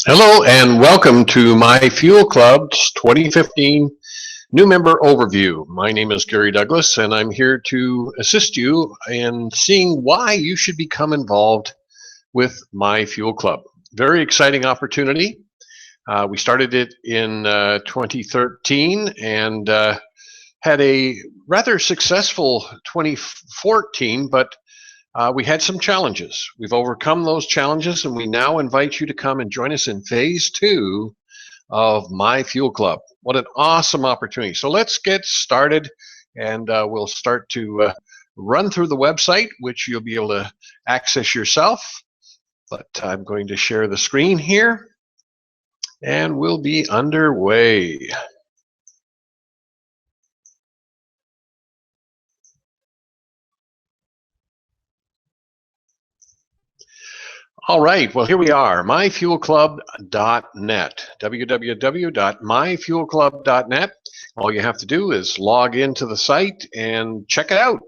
Hello and welcome to My Fuel Club's 2015 New Member Overview. My name is Gary Douglas and I'm here to assist you in seeing why you should become involved with My Fuel Club. Very exciting opportunity. We started it in 2013 and had a rather successful 2014, but we had some challenges. We've overcome those challenges, and we now invite you to come and join us in phase 2 of My Fuel Club. What an awesome opportunity. So let's get started, and we'll start to run through the website, which you'll be able to access yourself. But I'm going to share the screen here, and we'll be underway. All right, well, here we are, myfuelclub.net, www.myfuelclub.net. All you have to do is log into the site and check it out.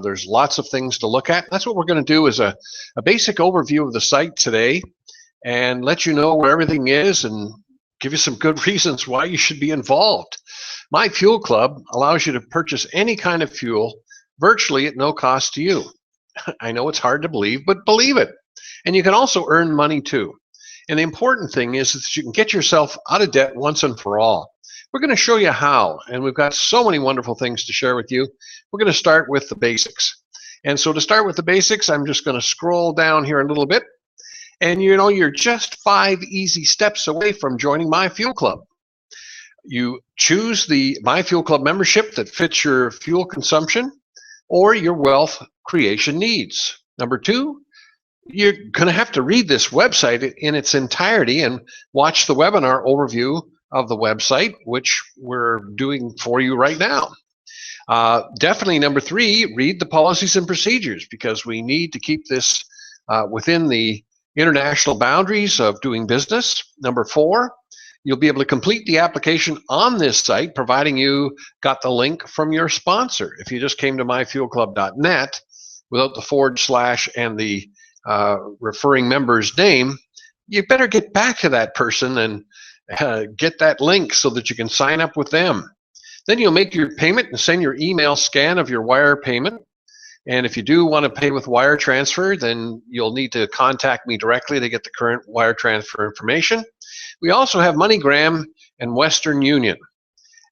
There's lots of things to look at. That's what we're going to do is a basic overview of the site today and let you know where everything is and give you some good reasons why you should be involved. My Fuel Club allows you to purchase any kind of fuel virtually at no cost to you. I know it's hard to believe, but believe it. And you can also earn money too. And the important thing is that you can get yourself out of debt once and for all. We're going to show you how, and we've got so many wonderful things to share with you. We're going to start with the basics. And so to start with the basics, I'm just going to scroll down here a little bit. And you know, you're just 5 easy steps away from joining My Fuel Club. You choose the My Fuel Club membership that fits your fuel consumption or your wealth creation needs. Number 2, you're going to have to read this website in its entirety and watch the webinar overview of the website, which we're doing for you right now. Definitely number 3, read the policies and procedures, because we need to keep this within the international boundaries of doing business. Number 4, you'll be able to complete the application on this site, providing you got the link from your sponsor. If you just came to myfuelclub.net without the / and the referring member's name, you better get back to that person and get that link so that you can sign up with them. Then you'll make your payment and send your email scan of your wire payment. And if you do want to pay with wire transfer, then you'll need to contact me directly to get the current wire transfer information. We also have MoneyGram and Western Union.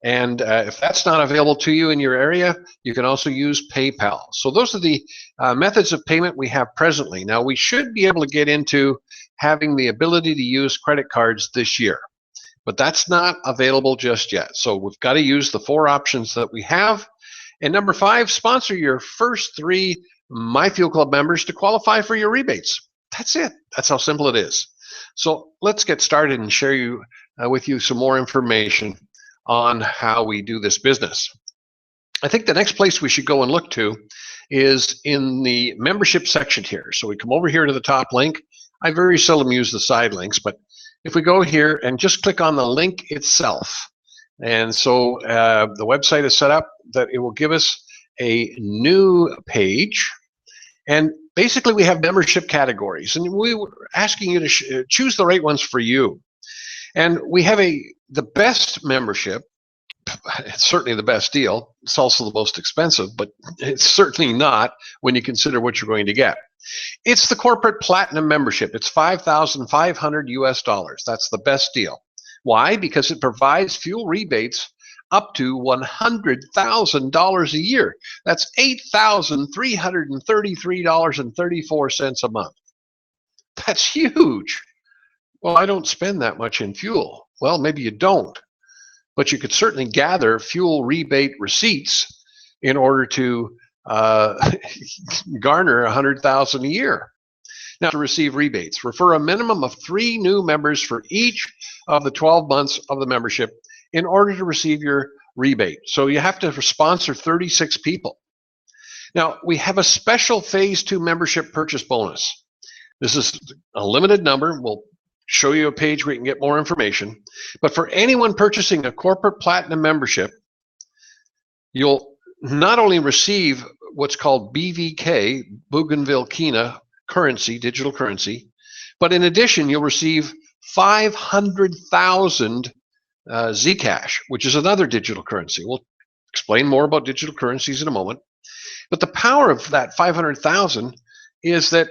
And if that's not available to you in your area, you can also use PayPal. So those are the methods of payment we have presently. Now, we should be able to get into having the ability to use credit cards this year, but that's not available just yet. So we've got to use the 4 options that we have. And number 5, sponsor your first 3 My Fuel Club members to qualify for your rebates. That's it. That's how simple it is. So let's get started and share with you some more information on how we do this business. I think the next place we should go and look to is in the membership section here. So we come over here to the top link. I very seldom use the side links, but if we go here and just click on the link itself, and so the website is set up that it will give us a new page, and basically we have membership categories, and we were asking you to choose the right ones for you. And we have the best membership. It's certainly the best deal. It's also the most expensive, but it's certainly not when you consider what you're going to get. It's the corporate platinum membership. It's $5,500 US. That's the best deal. Why? Because it provides fuel rebates up to $100,000 a year. That's $8,333.34 a month. That's huge. Well, I don't spend that much in fuel. Well, maybe you don't, but you could certainly gather fuel rebate receipts in order to garner $100,000 a year. Now, to receive rebates, refer a minimum of 3 new members for each of the 12 months of the membership in order to receive your rebate. So you have to sponsor 36 people. Now, we have a special phase 2 membership purchase bonus. This is a limited number. We'll show you a page where you can get more information. But for anyone purchasing a corporate platinum membership, you'll not only receive what's called BVK, Bougainville Kina currency, digital currency, but in addition, you'll receive 500,000 Zcash, which is another digital currency. We'll explain more about digital currencies in a moment. But the power of that 500,000 is that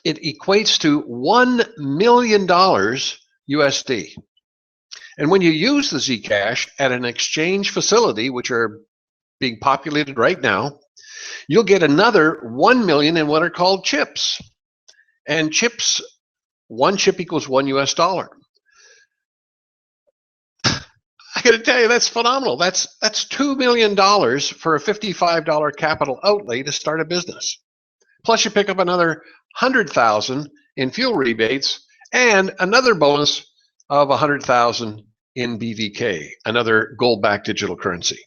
it equates to $1 million USD. And when you use the Zcash at an exchange facility, which are being populated right now, you'll get another 1 million in what are called chips. And chips, one chip equals $1 US. I got to tell you, that's phenomenal. That's $2 million for a $55 capital outlay to start a business. Plus, you pick up another 100,000 in fuel rebates and another bonus of 100,000 in BVK, another gold-backed digital currency.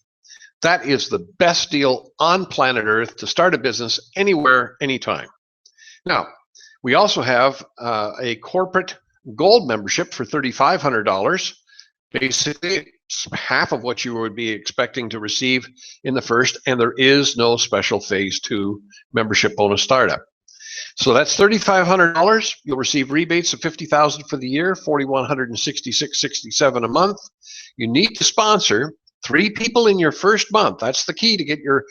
That is the best deal on planet Earth to start a business anywhere, anytime. Now, we also have a corporate gold membership for $3,500. Basically, it's half of what you would be expecting to receive in the first, and there is no special phase 2 membership bonus startup. So that's $3,500. You'll receive rebates of $50,000 for the year, $4,166.67 a month. You need to sponsor 3 people in your first month. That's the key to get your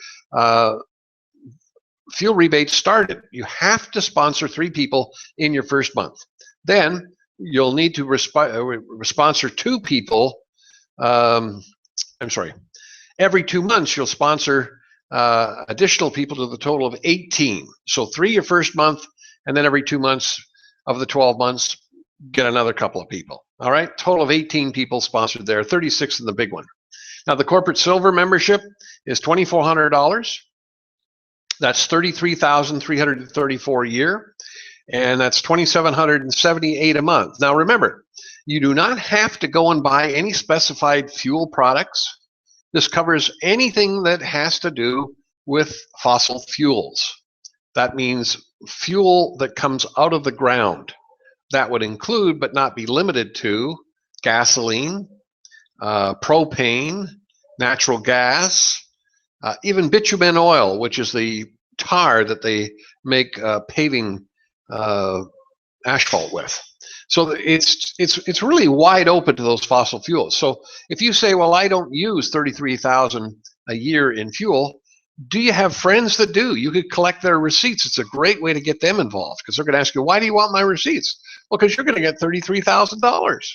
fuel rebates started. You have to sponsor 3 people in your first month. Then you'll need to sponsor 2 people. Every 2 months you'll sponsor additional people to the total of 18. So 3 your first month, and then every 2 months of the 12 months, get another couple of people. All right, total of 18 people sponsored there, 36 in the big one. Now the corporate silver membership is $2,400. That's $33,334 a year, and that's $2,778 a month. Now remember, you do not have to go and buy any specified fuel products. This covers anything that has to do with fossil fuels. That means fuel that comes out of the ground. That would include, but not be limited to, gasoline, propane, natural gas, even bitumen oil, which is the tar that they make paving asphalt with. So it's really wide open to those fossil fuels. So if you say, well, I don't use $33,000 a year in fuel, do you have friends that do? You could collect their receipts. It's a great way to get them involved, because they're going to ask you, why do you want my receipts? Well, because you're going to get $33,000.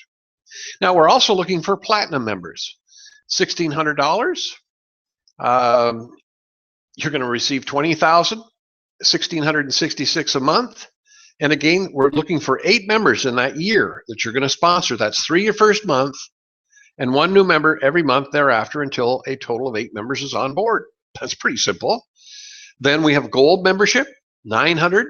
Now, we're also looking for platinum members. $1,600. You're going to receive $20,000, $1,666 a month. And again, we're looking for 8 members in that year that you're going to sponsor. That's 3 your first month, and 1 new member every month thereafter until a total of 8 members is on board. That's pretty simple. Then we have gold membership, $900,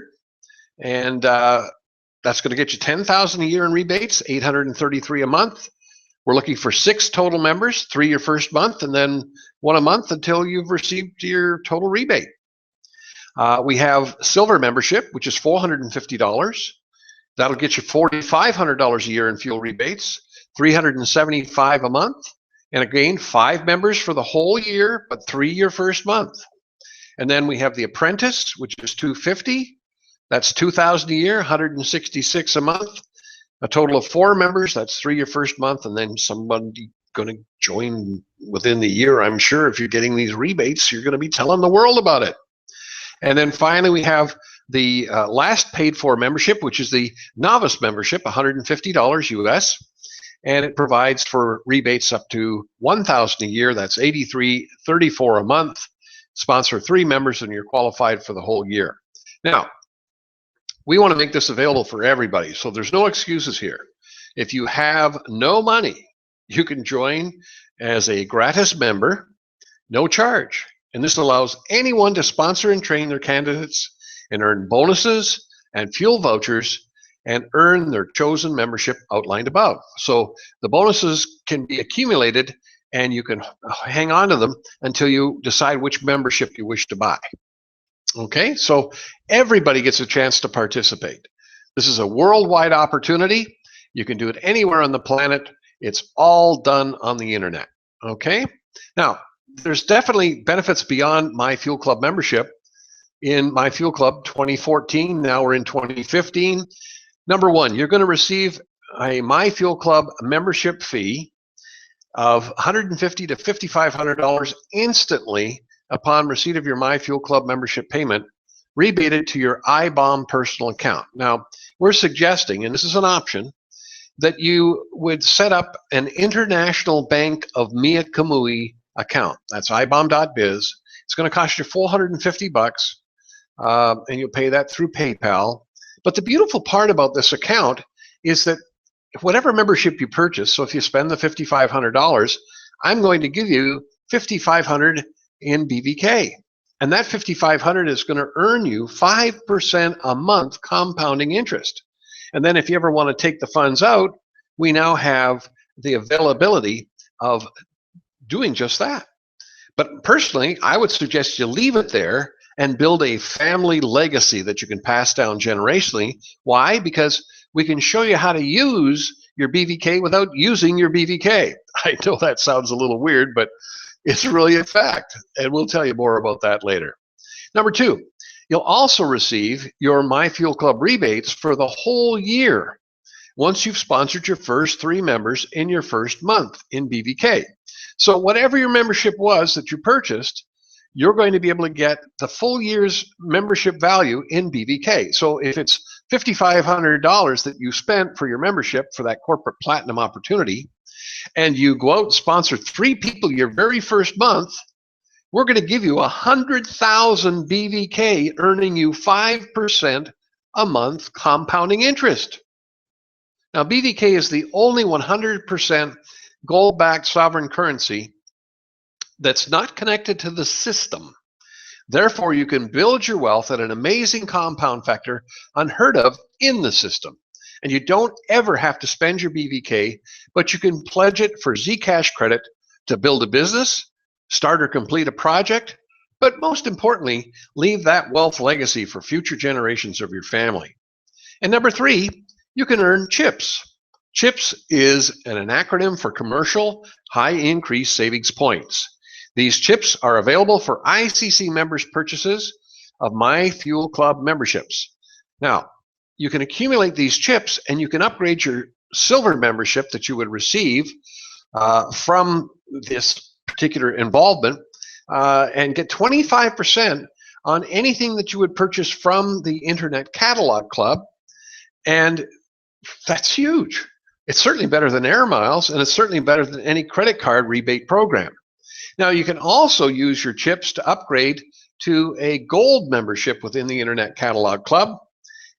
and that's going to get you $10,000 a year in rebates, $833 a month. We're looking for 6 total members, 3 your first month, and then 1 a month until you've received your total rebate. We have silver membership, which is $450. That'll get you $4,500 a year in fuel rebates, $375 a month. And again, 5 members for the whole year, but 3 your first month. And then we have the apprentice, which is $250. That's $2,000 a year, $166 a month. A total of 4 members. That's 3 your first month, and then somebody going to join within the year. I'm sure if you're getting these rebates, you're going to be telling the world about it. And then finally, we have the last paid for membership, which is the novice membership, $150 US, and it provides for rebates up to $1,000 a year. That's $83.34 a month. Sponsor 3 members, and you're qualified for the whole year. Now, we want to make this available for everybody, so there's no excuses here. If you have no money, you can join as a gratis member, no charge. And this allows anyone to sponsor and train their candidates and earn bonuses and fuel vouchers and earn their chosen membership outlined above. So the bonuses can be accumulated, and you can hang on to them until you decide which membership you wish to buy. Okay, so everybody gets a chance to participate. This is a worldwide opportunity. You can do it anywhere on the planet. It's all done on the internet. Okay, now there's definitely benefits beyond Myfuelclub membership. In Myfuelclub 2014, now we're in 2015. Number 1, you're going to receive a Myfuelclub membership fee of $150 to $5,500 instantly upon receipt of your Myfuelclub membership payment, rebated to your iBomb personal account. Now, we're suggesting, and this is an option, that you would set up an International Bank of Mia Kamui account. That's ibomb.biz. It's going to cost you $450, and you'll pay that through PayPal. But the beautiful part about this account is that whatever membership you purchase, so if you spend the $5,500, I'm going to give you $5,500 in BVK. And that $5,500 is going to earn you 5% a month compounding interest. And then if you ever want to take the funds out, we now have the availability of doing just that. But personally, I would suggest you leave it there and build a family legacy that you can pass down generationally. Why? Because we can show you how to use your BVK without using your BVK. I know that sounds a little weird, but it's really a fact, and we'll tell you more about that later. Number two, you'll also receive your Myfuelclub rebates for the whole year once you've sponsored your first 3 members in your first month in BVK. So whatever your membership was that you purchased, you're going to be able to get the full year's membership value in BVK. So if it's $5,500 that you spent for your membership for that corporate platinum opportunity, and you go out and sponsor 3 people your very first month, we're going to give you 100,000 BVK, earning you 5% a month compounding interest. Now, BVK is the only 100% gold-backed sovereign currency that's not connected to the system. Therefore, you can build your wealth at an amazing compound factor unheard of in the system. And you don't ever have to spend your BVK, but you can pledge it for Zcash credit to build a business, start or complete a project, but most importantly, leave that wealth legacy for future generations of your family. And number 3, you can earn CHIPS. CHIPS is an acronym for Commercial High Increase Savings Points. These CHIPS are available for ICC members' purchases of Myfuelclub memberships. Now, you can accumulate these CHIPS and you can upgrade your silver membership that you would receive from this particular involvement and get 25% on anything that you would purchase from the Internet Catalog Club. And that's huge. It's certainly better than air miles, and it's certainly better than any credit card rebate program. Now, you can also use your CHIPS to upgrade to a gold membership within the Internet Catalog Club,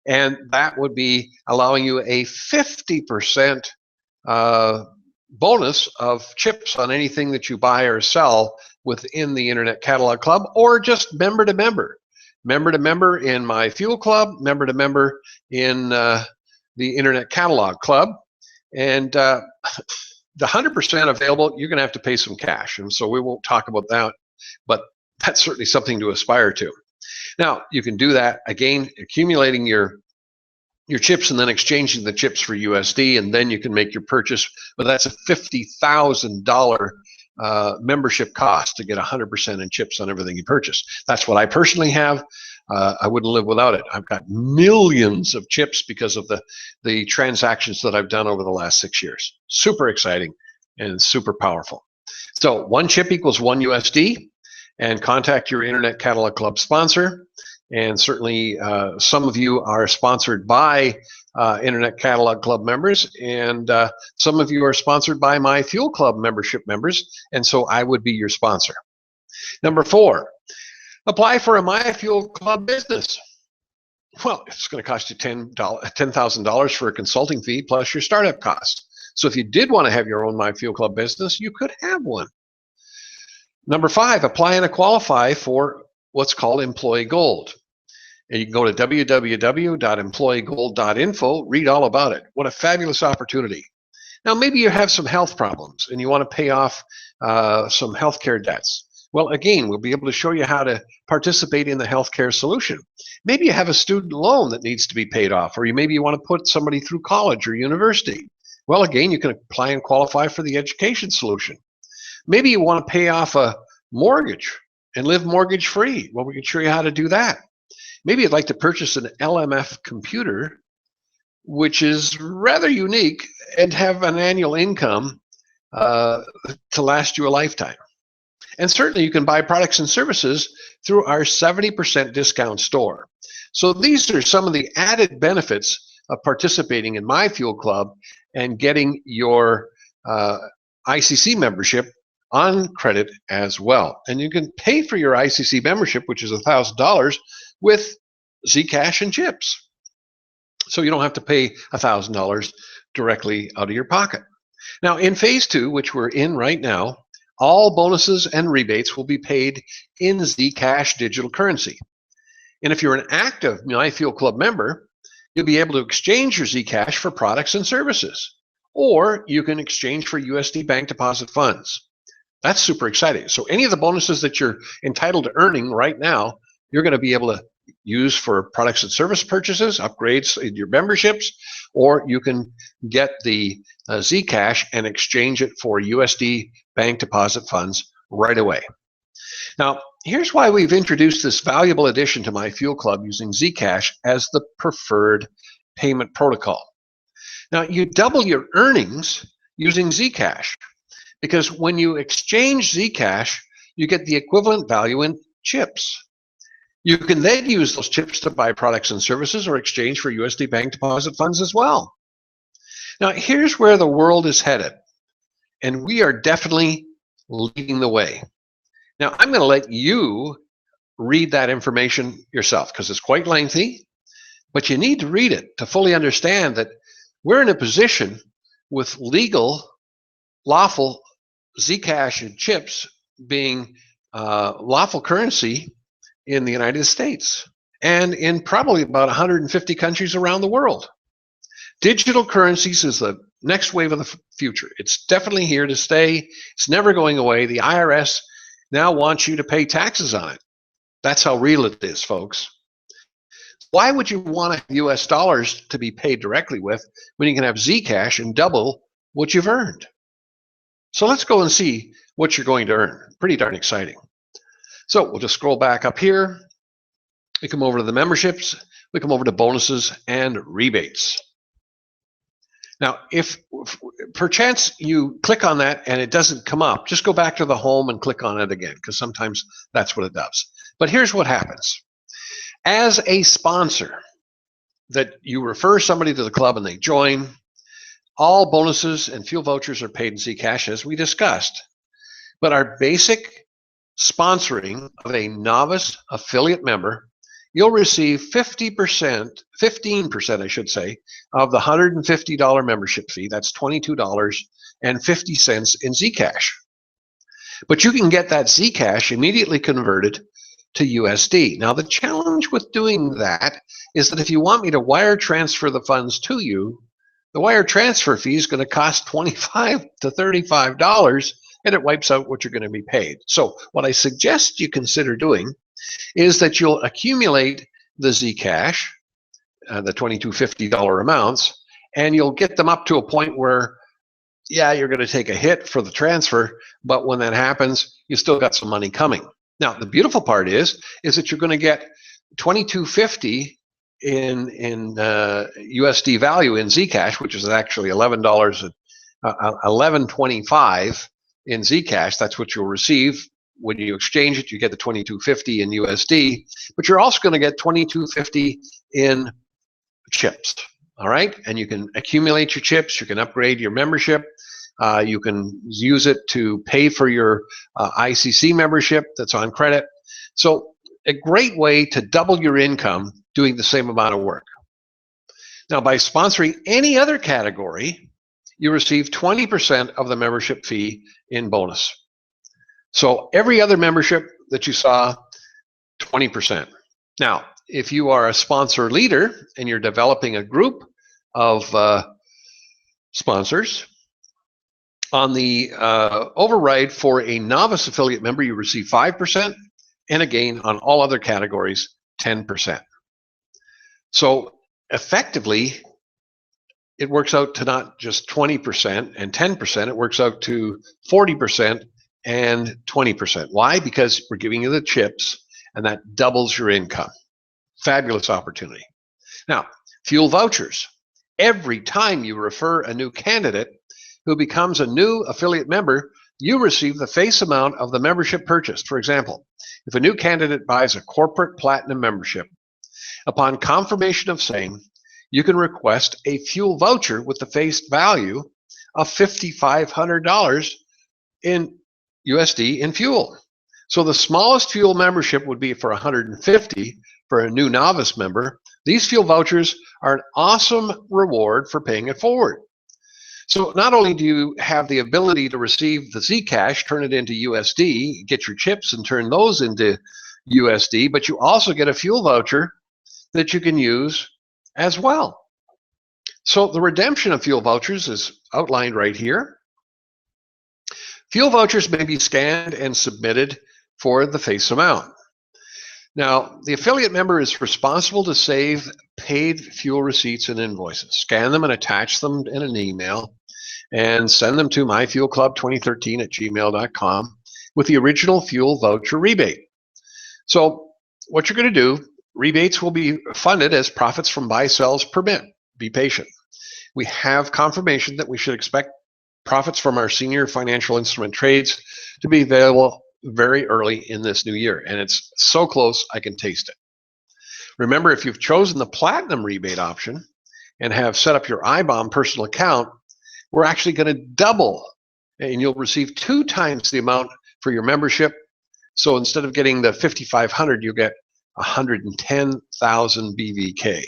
and that would be allowing you a 50% bonus of CHIPS on anything that you buy or sell within the Internet Catalog Club, or just member to member. Member to member in Myfuelclub, member to member in the Internet Catalog Club. And the 100% available, you're going to have to pay some cash. And so we won't talk about that, but that's certainly something to aspire to. Now, you can do that, again, accumulating your chips and then exchanging the chips for USD, and then you can make your purchase. But that's a $50,000 membership cost to get 100% in chips on everything you purchase. That's what I personally have. I wouldn't live without it. I've got millions of chips because of the transactions that I've done over the last 6 years. Super exciting and super powerful. So 1 chip equals 1 USD, and contact your Internet Catalog Club sponsor. And certainly some of you are sponsored by Internet Catalog Club members, and some of you are sponsored by Myfuelclub membership members, and so I would be your sponsor. Number 4, apply for a Myfuelclub business. Well, it's going to cost you $10,000 for a consulting fee plus your startup costs. So if you did want to have your own Myfuelclub business, you could have one. Number 5, apply and qualify for what's called Employee Gold. And you can go to www.employeegold.info, read all about it. What a fabulous opportunity. Now, maybe you have some health problems and you want to pay off some healthcare debts. Well, again, we'll be able to show you how to participate in the healthcare solution. Maybe you have a student loan that needs to be paid off, or maybe you want to put somebody through college or university. Well, again, you can apply and qualify for the education solution. Maybe you want to pay off a mortgage and live mortgage free. Well, we can show you how to do that. Maybe you'd like to purchase an LMF computer which is rather unique, and have an annual income uh, to last you a lifetime. And certainly you can buy products and services through our 70% discount store. So these are some of the added benefits of participating in Myfuelclub and getting your ICC membership on credit as well. And you can pay for your ICC membership, which is $1,000, with Zcash and chips. So you don't have to pay $1,000 directly out of your pocket. Now, in phase 2, which we're in right now, all bonuses and rebates will be paid in Zcash digital currency. And if you're an active Myfuelclub member, you'll be able to exchange your Zcash for products and services, or you can exchange for USD bank deposit funds. That's super exciting. So any of the bonuses that you're entitled to earning right now, you're going to be able to use for products and service purchases, upgrades in your memberships, or you can get the Zcash and exchange it for USD bank deposit funds right away. Now, here's why we've introduced this valuable addition to Myfuelclub using Zcash as the preferred payment protocol. Now, you double your earnings using Zcash, because when you exchange Zcash, you get the equivalent value in chips. You can then use those chips to buy products and services or exchange for USD bank deposit funds as well. Now, here's where the world is headed, and we are definitely leading the way. Now, I'm going to let you read that information yourself because it's quite lengthy, but you need to read it to fully understand that we're in a position with legal, lawful Zcash and chips being lawful currency in the United States and in probably about 150 countries around the world. Digital currencies is the next wave of the future. It's definitely here to stay. It's never going away. The IRS now wants you to pay taxes on it. That's how real it is, folks. Why would you want US dollars to be paid directly with when you can have Zcash and double what you've earned? So let's go and see what you're going to earn. Pretty darn exciting. So we'll just scroll back up here. We come over to the memberships. We come over to bonuses and rebates. Now, if perchance you click on that and it doesn't come up, just go back to the home and click on it again, because sometimes that's what it does. But here's what happens. As a sponsor, that you refer somebody to the club and they join, all bonuses and fuel vouchers are paid in Zcash, as we discussed. But our basic sponsoring of a novice affiliate member, you'll receive 50%, 15%, I should say, of the $150 membership fee. That's $22.50 in Zcash. But you can get that Zcash immediately converted to USD. Now, the challenge with doing that is that if you want me to wire transfer the funds to you, the wire transfer fee is going to cost $25 to $35, and it wipes out what you're going to be paid. So what I suggest you consider doing is that you'll accumulate the Zcash, the $22.50 amounts, and you'll get them up to a point where, yeah, you're going to take a hit for the transfer, but when that happens, you still got some money coming. Now, the beautiful part is that you're going to get $22.50 in USD value in Zcash, which is actually $11.25 in Zcash. That's what you'll receive when you exchange it. You get the $22.50 in USD, but you're also going to get $22.50 in chips. All right, and you can accumulate your chips. You can upgrade your membership. You can use it to pay for your ICC membership that's on credit. So a great way to double your income doing the same amount of work. Now, by sponsoring any other category, you receive 20% of the membership fee in bonus. So every other membership that you saw, 20%. Now, if you are a sponsor leader and you're developing a group of sponsors, on the override for a novice affiliate member, you receive 5%, and again, on all other categories, 10%. So effectively, it works out to not just 20% and 10%, it works out to 40% and 20%. Why? Because we're giving you the chips, and that doubles your income. Fabulous opportunity. Now, fuel vouchers. Every time you refer a new candidate who becomes a new affiliate member, you receive the face amount of the membership purchased. For example, if a new candidate buys a corporate platinum membership, upon confirmation of same, you can request a fuel voucher with the face value of $5,500 in USD in fuel. So the smallest fuel membership would be for $150 for a new novice member. These fuel vouchers are an awesome reward for paying it forward. So not only do you have the ability to receive the Zcash, turn it into USD, get your chips and turn those into USD, but you also get a fuel voucher that you can use as well. So the redemption of fuel vouchers is outlined right here. Fuel vouchers may be scanned and submitted for the face amount. Now, the affiliate member is responsible to save paid fuel receipts and invoices, scan them and attach them in an email, and send them to myfuelclub2013@gmail.com with the original fuel voucher rebate. So what you're going to do, rebates will be funded as profits from buy sells permit. Be patient. We have confirmation that we should expect profits from our senior financial instrument trades to be available very early in this new year, and it's so close I can taste it. Remember, if you've chosen the platinum rebate option and have set up your IBOM personal account, we're actually going to double, and you'll receive 2 times the amount for your membership. So instead of getting the 5,500, you'll get 110,000 BVK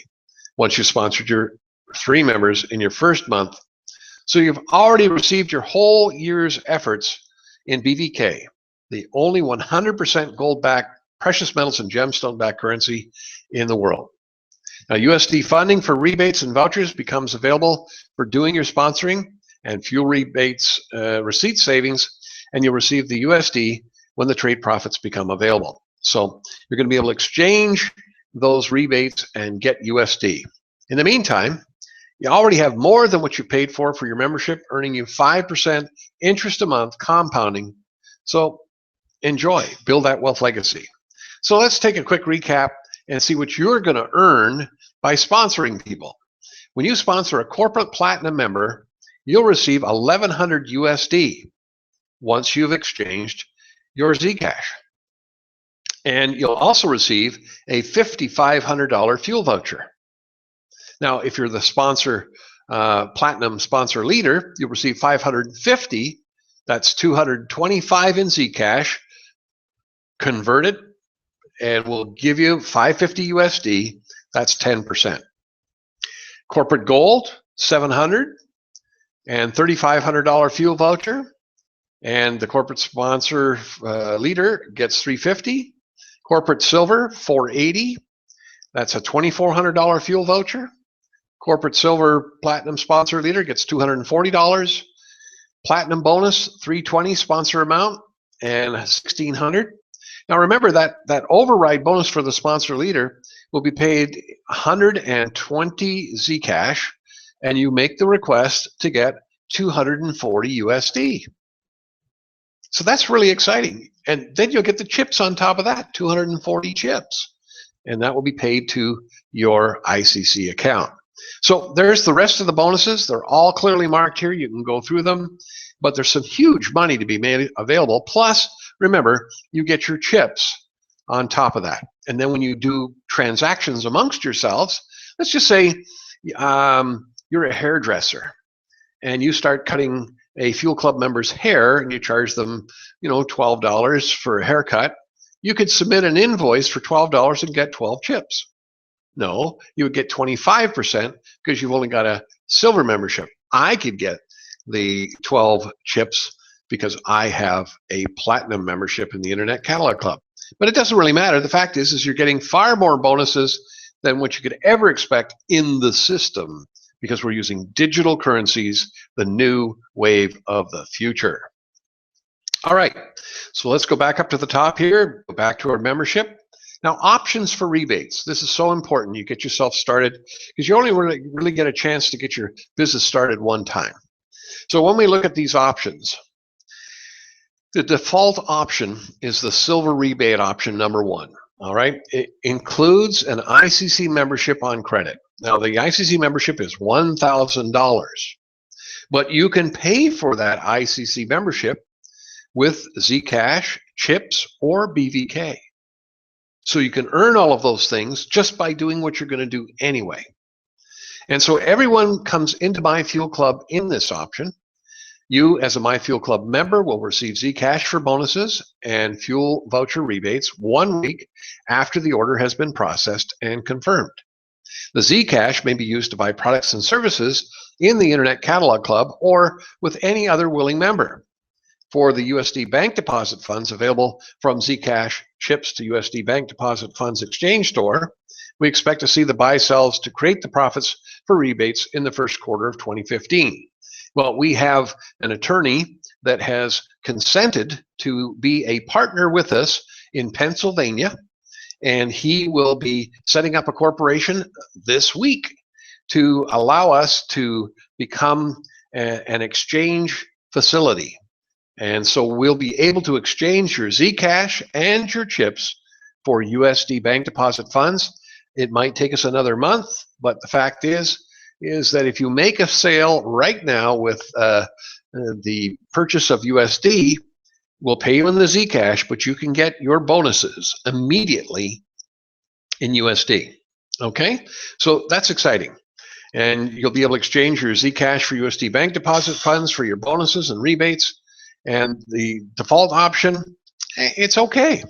once you sponsored your 3 members in your first month. So you've already received your whole year's efforts in BVK, the only 100% gold-backed precious metals and gemstone-backed currency in the world. Now, USD funding for rebates and vouchers becomes available for doing your sponsoring and fuel rebates receipt savings, and you'll receive the USD when the trade profits become available. So you're going to be able to exchange those rebates and get USD. In the meantime, you already have more than what you paid for your membership, earning you 5% interest a month compounding. So enjoy, build that wealth legacy. So let's take a quick recap and see what you're going to earn by sponsoring people. When you sponsor a corporate platinum member, you'll receive 1,100 USD once you've exchanged your Zcash. And you'll also receive a $5,500 fuel voucher. Now, if you're the sponsor, platinum sponsor leader, you'll receive 550. That's 225 in Zcash. Convert it, and we'll give you 550 USD. That's 10%. Corporate gold, 700, and $3,500 fuel voucher. And the corporate sponsor leader gets 350. Corporate silver, 480. That's a $2,400 fuel voucher. Corporate silver platinum sponsor leader gets $240. Platinum bonus, 320 sponsor amount, and 1,600. Now remember that override bonus for the sponsor leader will be paid 120 Zcash, and you make the request to get 240 USD. So that's really exciting. And then you'll get the chips on top of that, 240 chips. And that will be paid to your ICC account. So there's the rest of the bonuses. They're all clearly marked here. You can go through them. But there's some huge money to be made available. Plus, remember, you get your chips on top of that. And then when you do transactions amongst yourselves, let's just say you're a hairdresser and you start cutting a Fuel Club member's hair and you charge them, $12 for a haircut. You could submit an invoice for $12 and get 12 chips. No, you would get 25% because you've only got a silver membership. I could get the 12 chips because I have a platinum membership in the Internet Catalog Club. But it doesn't really matter. The fact is you're getting far more bonuses than what you could ever expect in the system because we're using digital currencies, the new wave of the future. All right, so let's go back up to the top here, go back to our membership. Now, options for rebates. This is so important. You get yourself started because you only really get a chance to get your business started one time. So when we look at these options, the default option is the silver rebate option number 1. All right, it includes an ICC membership on credit. Now, the ICC membership is $1,000, but you can pay for that ICC membership with Zcash, chips, or BVK. So you can earn all of those things just by doing what you're going to do anyway. And so everyone comes into Myfuelclub in this option. You, as a Myfuelclub member, will receive Zcash for bonuses and fuel voucher rebates 1 week after the order has been processed and confirmed. The Zcash may be used to buy products and services in the Internet Catalog Club or with any other willing member. For the USD bank deposit funds available from Zcash chips to USD bank deposit funds exchange store, we expect to see the buy sells to create the profits for rebates in the first quarter of 2015. Well, we have an attorney that has consented to be a partner with us in Pennsylvania, and he will be setting up a corporation this week to allow us to become an exchange facility. And so we'll be able to exchange your Zcash and your chips for USD bank deposit funds. It might take us another month, but the fact is that if you make a sale right now with the purchase of USD, we'll pay you in the Zcash, but you can get your bonuses immediately in USD. Okay, so that's exciting. And you'll be able to exchange your Zcash for USD bank deposit funds for your bonuses and rebates. And the default option, it's okay.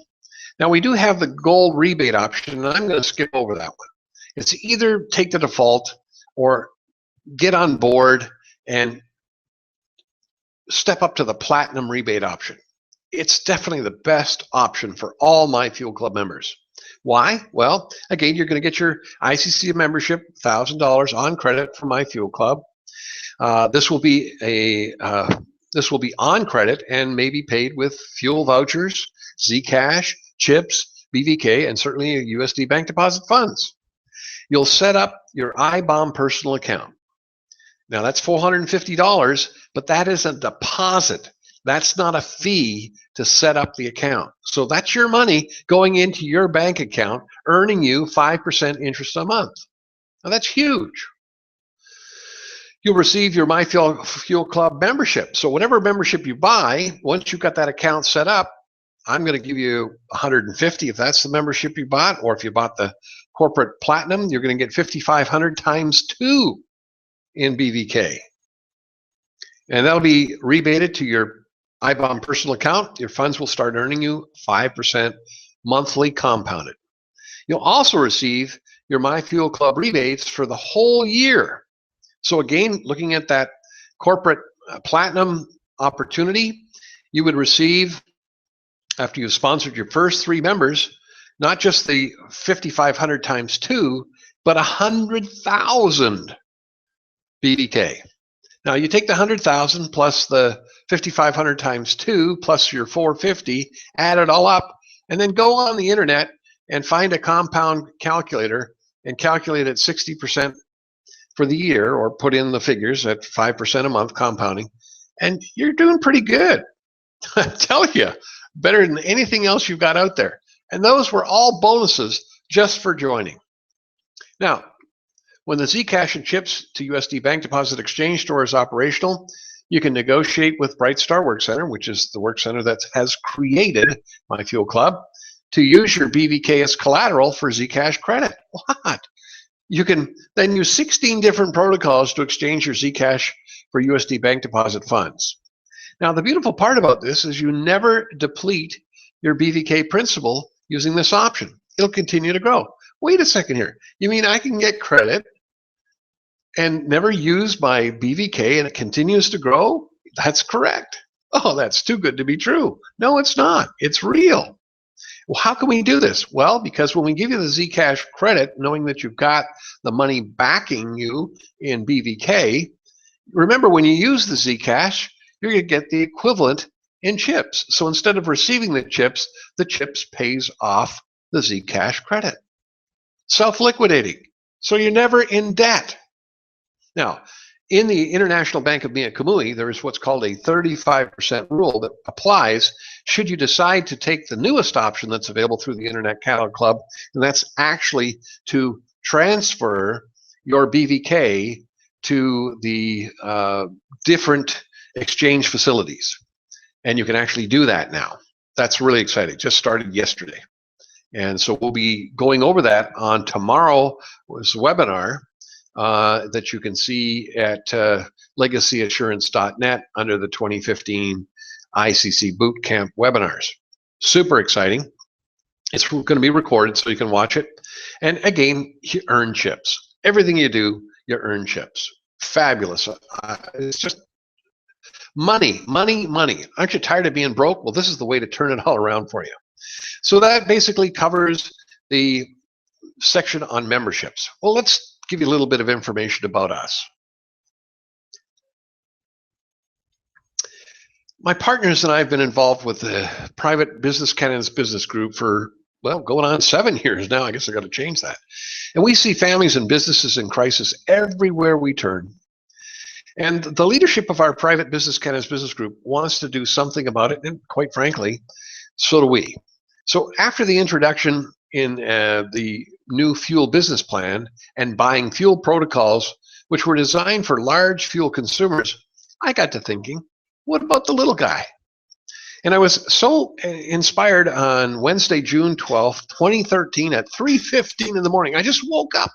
Now, we do have the gold rebate option, and I'm going to skip over that one. It's either take the default or get on board and step up to the platinum rebate option. It's definitely the best option for all Myfuelclub members. Why? Well, again, you're going to get your ICC membership, $1,000 on credit from Myfuelclub. This will be on credit and may be paid with fuel vouchers, Zcash, chips, BVK, and certainly USD bank deposit funds. You'll set up your IBOM personal account. Now, that's $450, but that is a deposit. That's not a fee to set up the account. So that's your money going into your bank account, earning you 5% interest a month. Now, that's huge. You'll receive your Myfuelclub membership. So whatever membership you buy, once you've got that account set up, I'm going to give you $150 if that's the membership you bought, or if you bought the corporate platinum, you're going to get $5,500 times 2 in BVK. And that'll be rebated to your IBOM personal account. Your funds will start earning you 5% monthly compounded. You'll also receive your Myfuelclub rebates for the whole year. So again, looking at that corporate platinum opportunity, you would receive, after you've sponsored your first 3 members, not just the $5,500 times 2, but 100,000 BVK. Now you take the 100,000 plus the 5,500 times 2 plus your 450, add it all up, and then go on the internet and find a compound calculator and calculate it 60% for the year, or put in the figures at 5% a month compounding, and you're doing pretty good. I tell you, better than anything else you've got out there. And those were all bonuses just for joining. Now, when the Zcash and chips to USD bank deposit exchange store is operational, you can negotiate with Brightstar Work Center, which is the work center that has created Myfuelclub, to use your BVK as collateral for Zcash credit. What? You can then use 16 different protocols to exchange your Zcash for USD bank deposit funds. Now, the beautiful part about this is you never deplete your BVK principal using this option. It'll continue to grow. Wait a second here. You mean I can get credit and never use my BVK and it continues to grow? That's correct. Oh, that's too good to be true. No, it's not. It's real. Well, how can we do this? Well, because when we give you the Zcash credit, knowing that you've got the money backing you in BVK, remember when you use the Zcash, you're going to get the equivalent in chips. So instead of receiving the chips pays off the Zcash credit. Self-liquidating. So you're never in debt. Now, in the International Bank of Miyakimui, there is what's called a 35% rule that applies should you decide to take the newest option that's available through the Internet Catalog Club, and that's actually to transfer your BVK to the different exchange facilities. And you can actually do that now. That's really exciting. Just started yesterday. And so we'll be going over that on tomorrow's webinar that you can see at legacyassurance.net under the 2015 ICC Bootcamp webinars. Super exciting. It's going to be recorded so you can watch it. And again, you earn chips. Everything you do, you earn chips. Fabulous. It's just money, money, money. Aren't you tired of being broke? Well, this is the way to turn it all around for you. So that basically covers the section on memberships. Well, let's give you a little bit of information about us. My partners and I have been involved with the Private Business Canada's business group for, well, going on 7 years now. I guess I got to change that. And we see families and businesses in crisis everywhere we turn. And the leadership of our Private Business Canada's business group wants to do something about it, and quite frankly, so do we. So after the introduction in the new fuel business plan and buying fuel protocols, which were designed for large fuel consumers, I got to thinking, what about the little guy? And I was so inspired on Wednesday, June 12th, 2013 at 3:15 in the morning. I just woke up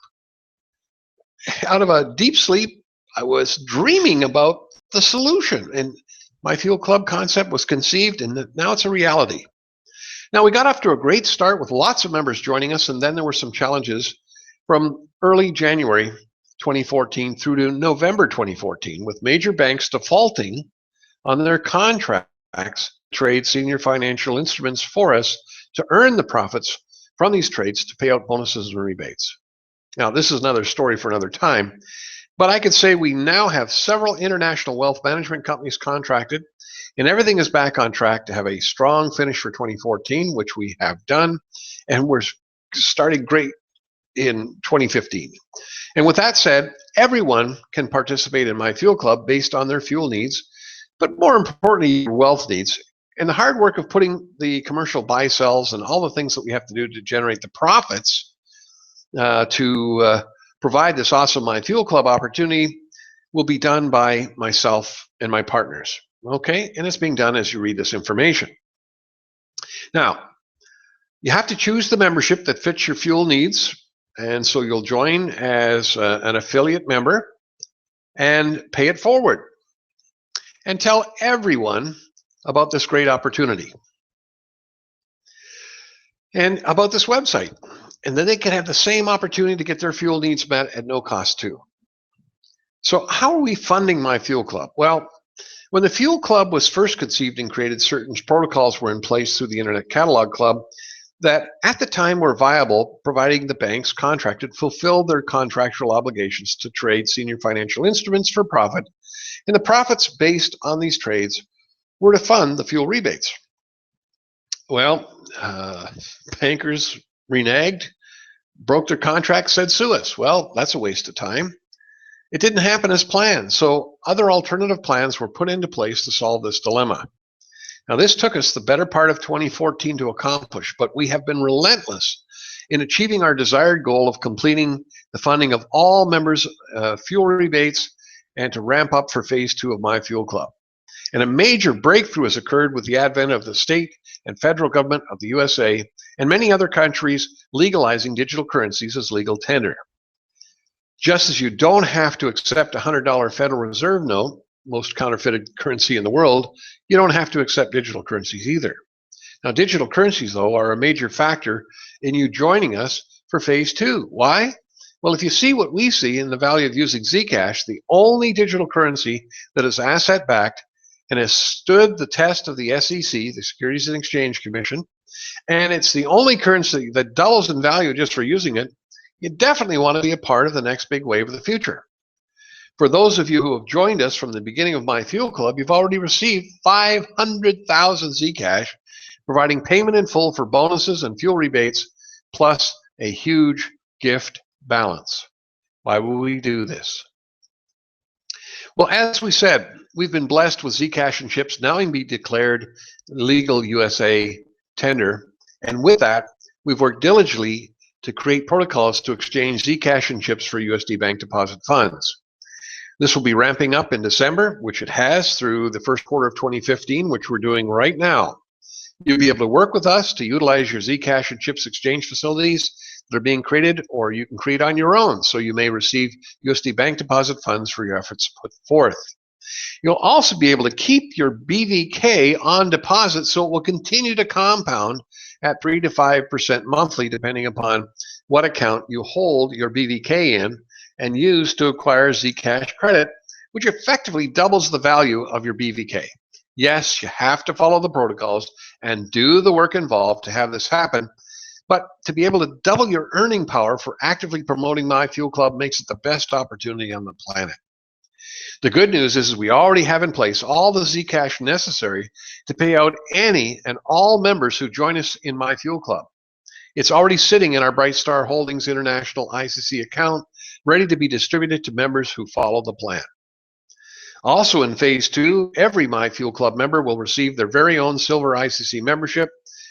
out of a deep sleep. I was dreaming about the solution, and Myfuelclub concept was conceived, and now it's a reality. Now, we got off to a great start with lots of members joining us, and then there were some challenges from early January 2014 through to November 2014, with major banks defaulting on their contracts to trade senior financial instruments for us to earn the profits from these trades to pay out bonuses and rebates. Now, this is another story for another time, but I could say we now have several international wealth management companies contracted, and everything is back on track to have a strong finish for 2014, which we have done, and we're starting great in 2015. And with that said, everyone can participate in Myfuelclub based on their fuel needs, but more importantly, your wealth needs. And the hard work of putting the commercial buy sells and all the things that we have to do to generate the profits to provide this awesome Myfuelclub opportunity will be done by myself and my partners. Okay, and it's being done as you read this information. Now, you have to choose the membership that fits your fuel needs, and so you'll join as an affiliate member and pay it forward. And tell everyone about this great opportunity and about this website. And then they can have the same opportunity to get their fuel needs met at no cost too. So how are we funding Myfuelclub? Well, when the Fuel Club was first conceived and created, certain protocols were in place through the Internet Catalog Club that at the time were viable, providing the banks contracted fulfilled their contractual obligations to trade senior financial instruments for profit, and the profits based on these trades were to fund the fuel rebates. Well, bankers reneged, broke their contract, said sue us. Well, that's a waste of time. It didn't happen as planned, so other alternative plans were put into place to solve this dilemma. Now, this took us the better part of 2014 to accomplish, but we have been relentless in achieving our desired goal of completing the funding of all members' fuel rebates and to ramp up for phase 2 of Myfuelclub. And a major breakthrough has occurred with the advent of the state and federal government of the USA and many other countries legalizing digital currencies as legal tender. Just as you don't have to accept a $100 Federal Reserve note, most counterfeited currency in the world, you don't have to accept digital currencies either. Now, digital currencies, though, are a major factor in you joining us for phase 2. Why? Well, if you see what we see in the value of using Zcash, the only digital currency that is asset-backed and has stood the test of the SEC, the Securities and Exchange Commission, and it's the only currency that doubles in value just for using it, you definitely want to be a part of the next big wave of the future. For those of you who have joined us from the beginning of Myfuelclub, you've already received 500,000 Zcash, providing payment in full for bonuses and fuel rebates, plus a huge gift balance. Why will we do this? Well, as we said, we've been blessed with Zcash and chips now can be declared legal USA tender, and with that, we've worked diligently to create protocols to exchange Zcash and chips for USD bank deposit funds. This will be ramping up in December, which it has through the first quarter of 2015, which we're doing right now. You'll be able to work with us to utilize your Zcash and chips exchange facilities that are being created, or you can create on your own, so you may receive USD bank deposit funds for your efforts put forth. You'll also be able to keep your BVK on deposit, so it will continue to compound at 3 to 5% monthly, depending upon what account you hold your BVK in and use to acquire Zcash credit, which effectively doubles the value of your BVK. Yes, you have to follow the protocols and do the work involved to have this happen, but to be able to double your earning power for actively promoting Myfuelclub makes it the best opportunity on the planet. The good news is we already have in place all the Zcash necessary to pay out any and all members who join us in Myfuelclub. It's already sitting in our Brightstar Holdings International ICC account, ready to be distributed to members who follow the plan. Also in Phase 2, every Myfuelclub member will receive their very own Silver ICC membership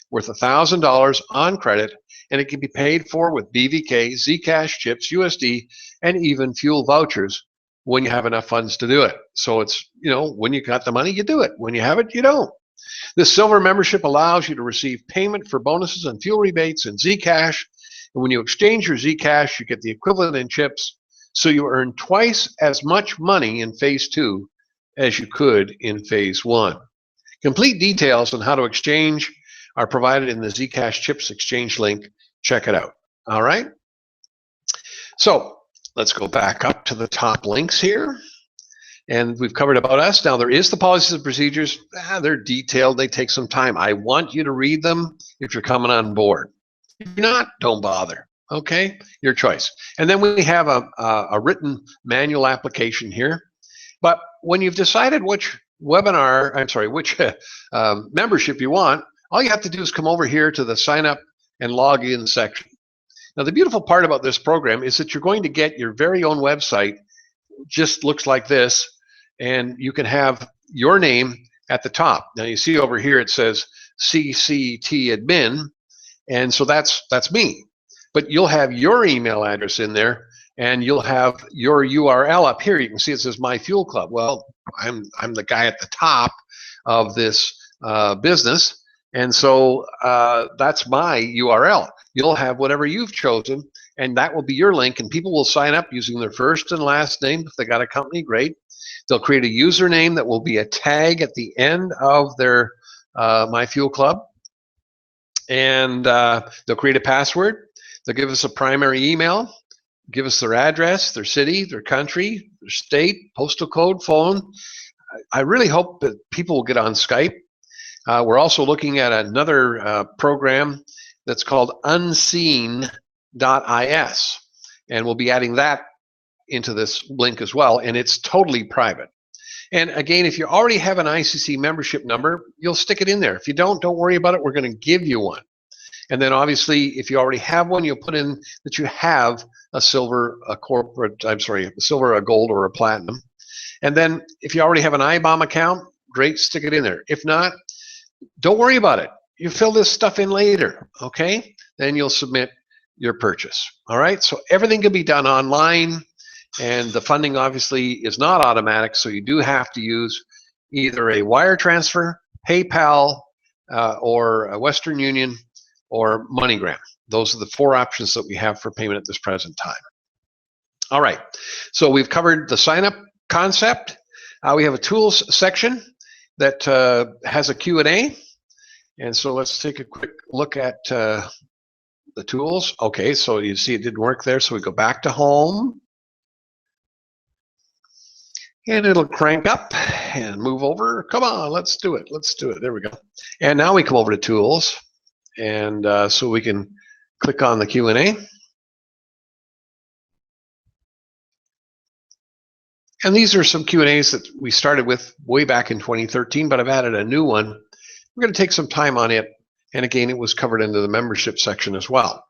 worth $1,000 on credit, and it can be paid for with BVK, Zcash chips, USD, and even fuel vouchers when you have enough funds to do it. So it's, when you got the money, you do it. When you have it, you don't. This Silver membership allows you to receive payment for bonuses and fuel rebates in Zcash, and when you exchange your Zcash, you get the equivalent in chips, so you earn twice as much money in Phase 2 as you could in Phase 1. Complete details on how to exchange are provided in the Zcash chips exchange link. Check it out. All right. So let's go back up to the top links here. And we've covered about us. Now there is the policies and procedures. They're detailed. They take some time. I want you to read them if you're coming on board. If you're not, don't bother. Okay, your choice. And then we have a written manual application here. But when you've decided which membership you want, all you have to do is come over here to the sign up and log in section. Now the beautiful part about this program is that you're going to get your very own website. Just looks like this, and you can have your name at the top. Now you see over here it says CCT admin, and so that's me. But you'll have your email address in there, and you'll have your URL up here. You can see it says Myfuelclub. Well, I'm the guy at the top of this business, and so that's my URL. You'll have whatever you've chosen, and that will be your link, and people will sign up using their first and last name. If they got a company, great. They'll create a username that will be a tag at the end of their Myfuelclub, and they'll create a password. They'll give us a primary email, give us their address, their city, their country, their state, postal code, phone. I really hope that people will get on Skype. We're also looking at another program that's called unseen.is, and we'll be adding that into this link as well, and it's totally private. And again, if you already have an ICC membership number, you'll stick it in there. If you don't worry about it. We're going to give you one. And then obviously, if you already have one, you'll put in that you have a silver, a silver, a gold, or a platinum. And then if you already have an IBOM account, great, stick it in there. If not, don't worry about it. You fill this stuff in later, okay? Then you'll submit your purchase. All right, so everything can be done online, and the funding obviously is not automatic, so you do have to use either a wire transfer, PayPal, or a Western Union, or MoneyGram. Those are the 4 options that we have for payment at this present time. All right, so we've covered the sign-up concept. We have a tools section that has a Q&A. And so let's take a quick look at the tools. Okay, so you see it didn't work there, so we go back to home. And it'll crank up and move over. Come on, let's do it. Let's do it. There we go. And now we come over to tools. And so we can click on the Q&A. And these are some Q&As that we started with way back in 2013, but I've added a new one. We're going to take some time on it. And again, it was covered into the membership section as well.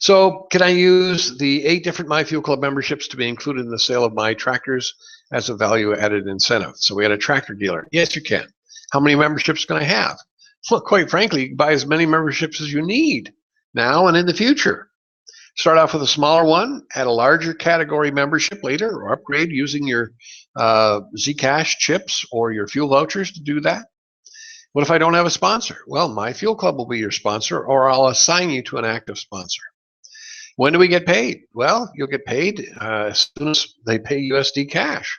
So can I use the 8 different Myfuelclub memberships to be included in the sale of my tractors as a value-added incentive? So we had a tractor dealer. Yes, you can. How many memberships can I have? Well, quite frankly, you can buy as many memberships as you need. now and in the future. Start off with a smaller one, add a larger category membership later, or upgrade using your Zcash chips or your fuel vouchers to do that. What if I don't have a sponsor? Well, My Fuel Club will be your sponsor, or I'll assign you to an active sponsor. When do we get paid? Well, you'll get paid as soon as they pay USD cash.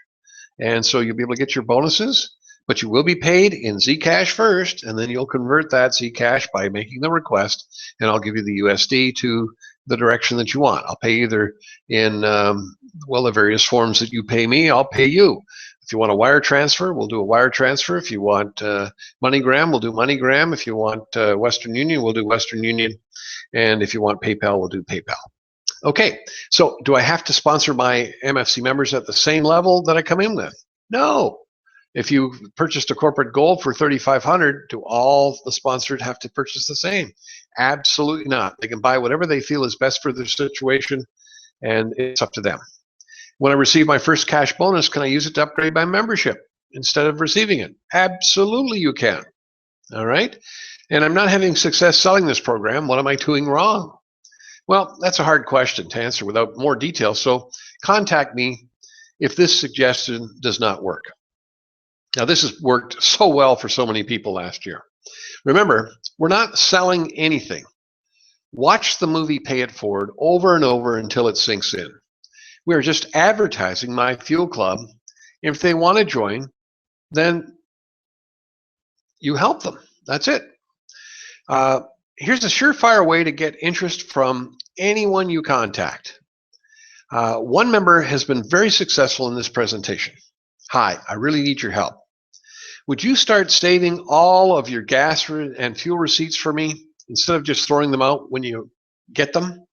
And so you'll be able to get your bonuses, but you will be paid in Zcash first, and then you'll convert that Zcash by making the request, and I'll give you the USD to the direction that you want. I'll pay either in, well, the various forms that you pay me, I'll pay you. If you want a wire transfer, we'll do a wire transfer. If you want MoneyGram, we'll do MoneyGram. If you want Western Union, we'll do Western Union. And if you want PayPal, we'll do PayPal. Okay, so do I have to sponsor my MFC members at the same level that I come in with? No. If you purchased a corporate gold for $3,500, do all the sponsored have to purchase the same? Absolutely not. They can buy whatever they feel is best for their situation, and it's up to them. When I receive my first cash bonus, can I use it to upgrade my membership instead of receiving it? Absolutely you can. All right? And I'm not having success selling this program. What am I doing wrong? Well, that's a hard question to answer without more detail, so contact me if this suggestion does not work. Now, this has worked so well for so many people last year. Remember, we're not selling anything. Watch the movie Pay It Forward over and over until it sinks in. We're just advertising My Fuel Club. If they want to join, then you help them. That's it. Here's a surefire way to get interest from anyone you contact. One member has been very successful in this presentation. Hi, I really need your help. Would you start saving all of your gas and fuel receipts for me instead of just throwing them out when you get them?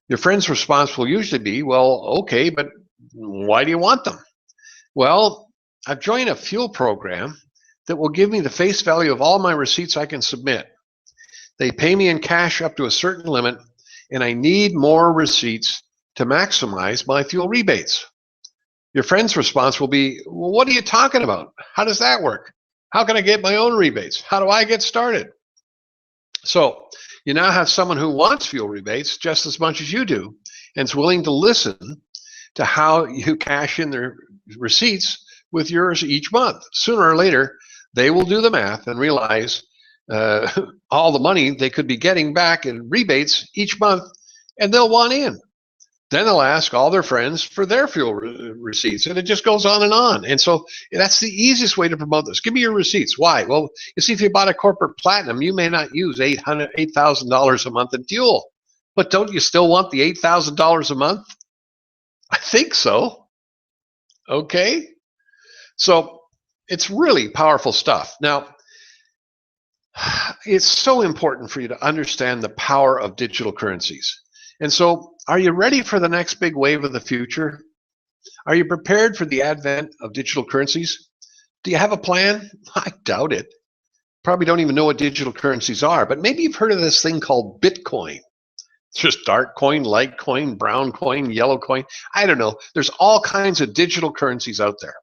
Your friend's response will usually be, well, okay, but why do you want them? Well, I've joined a fuel program that will give me the face value of all my receipts I can submit. They pay me in cash up to a certain limit, and I need more receipts to maximize my fuel rebates. Your friend's response will be, well, what are you talking about? How does that work? How can I get my own rebates? How do I get started? So you now have someone who wants fuel rebates just as much as you do and is willing to listen to how you cash in their receipts with yours each month. Sooner or later, they will do the math and realize all the money they could be getting back in rebates each month, and they'll want in. Then they'll ask all their friends for their fuel receipts, and it just goes on and on. And so that's the easiest way to promote this. Give me your receipts. Why? Well, you see, if you bought a corporate platinum, you may not use $8,000 a month in fuel. But don't you still want the $8,000 a month? I think so. Okay? So it's really powerful stuff. Now, it's so important for you to understand the power of digital currencies. And so, are you ready for the next big wave of the future? Are you prepared for the advent of digital currencies? Do you have a plan? I doubt it. Probably don't even know what digital currencies are, but maybe you've heard of this thing called Bitcoin. It's just dark coin, light coin, brown coin, yellow coin. I don't know. There's all kinds of digital currencies out there.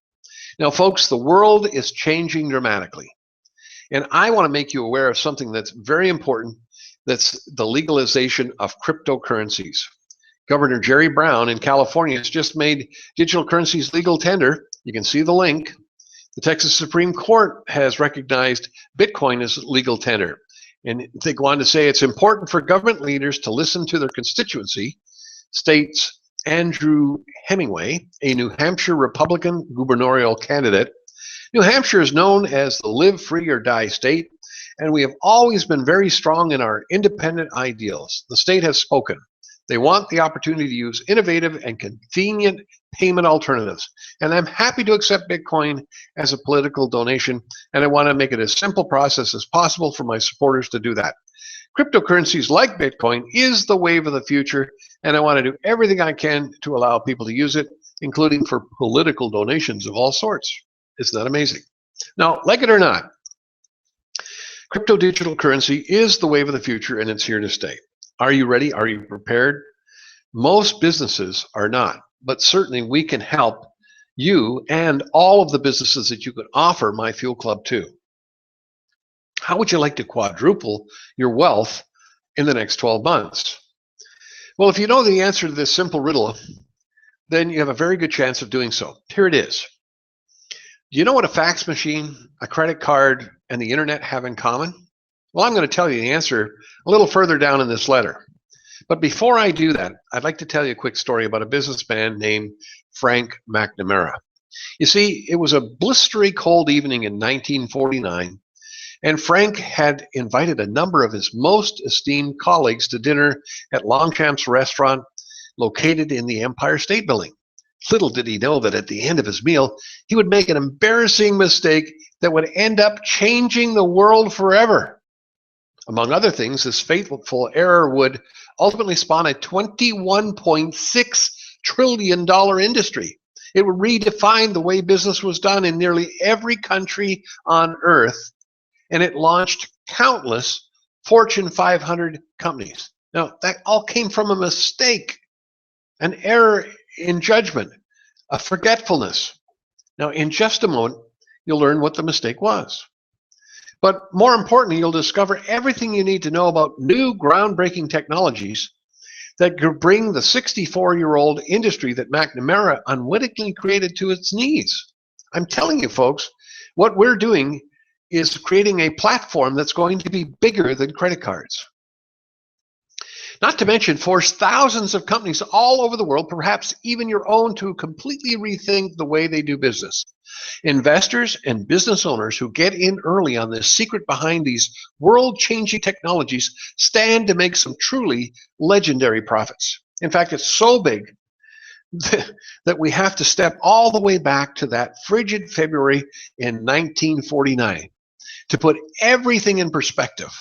Now, folks, the world is changing dramatically. And I want to make you aware of something that's very important. That's the legalization of cryptocurrencies. Governor Jerry Brown in California has just made digital currencies legal tender. You can see the link. The Texas Supreme Court has recognized Bitcoin as legal tender. And they go on to say it's important for government leaders to listen to their constituency, states Andrew Hemingway, a New Hampshire Republican gubernatorial candidate. New Hampshire is known as the live free or die state, and we have always been very strong in our independent ideals. The state has spoken. They want the opportunity to use innovative and convenient payment alternatives. And I'm happy to accept Bitcoin as a political donation, and I want to make it as simple process as possible for my supporters to do that. Cryptocurrencies like Bitcoin is the wave of the future, and I want to do everything I can to allow people to use it, including for political donations of all sorts. Isn't that amazing? Now, like it or not, crypto digital currency is the wave of the future, and it's here to stay. Are you ready? Are you prepared? Most businesses are not, but certainly we can help you and all of the businesses that you can offer My Fuel Club to. How would you like to quadruple your wealth in the next 12 months? Well, if you know the answer to this simple riddle, then you have a very good chance of doing so. Here it is. Do you know what a fax machine, a credit card, and the internet have in common? Well, I'm going to tell you the answer a little further down in this letter. But before I do that, I'd like to tell you a quick story about a businessman named Frank McNamara. You see, it was a blistery cold evening in 1949, and Frank had invited a number of his most esteemed colleagues to dinner at Longchamp's restaurant located in the Empire State Building. Little did he know that at the end of his meal, he would make an embarrassing mistake that would end up changing the world forever. Among other things, this fateful error would ultimately spawn a $21.6 trillion industry. It would redefine the way business was done in nearly every country on earth, and it launched countless Fortune 500 companies. Now, that all came from a mistake, an error in judgment, a forgetfulness. Now, in just a moment, you'll learn what the mistake was. But more importantly, you'll discover everything you need to know about new groundbreaking technologies that could bring the 64-year-old industry that McNamara unwittingly created to its knees. I'm telling you, folks, what we're doing is creating a platform that's going to be bigger than credit cards. Not to mention force thousands of companies all over the world, perhaps even your own, to completely rethink the way they do business. Investors and business owners who get in early on the secret behind these world-changing technologies stand to make some truly legendary profits. In fact, it's so big that we have to step all the way back to that frigid February in 1949 to put everything in perspective.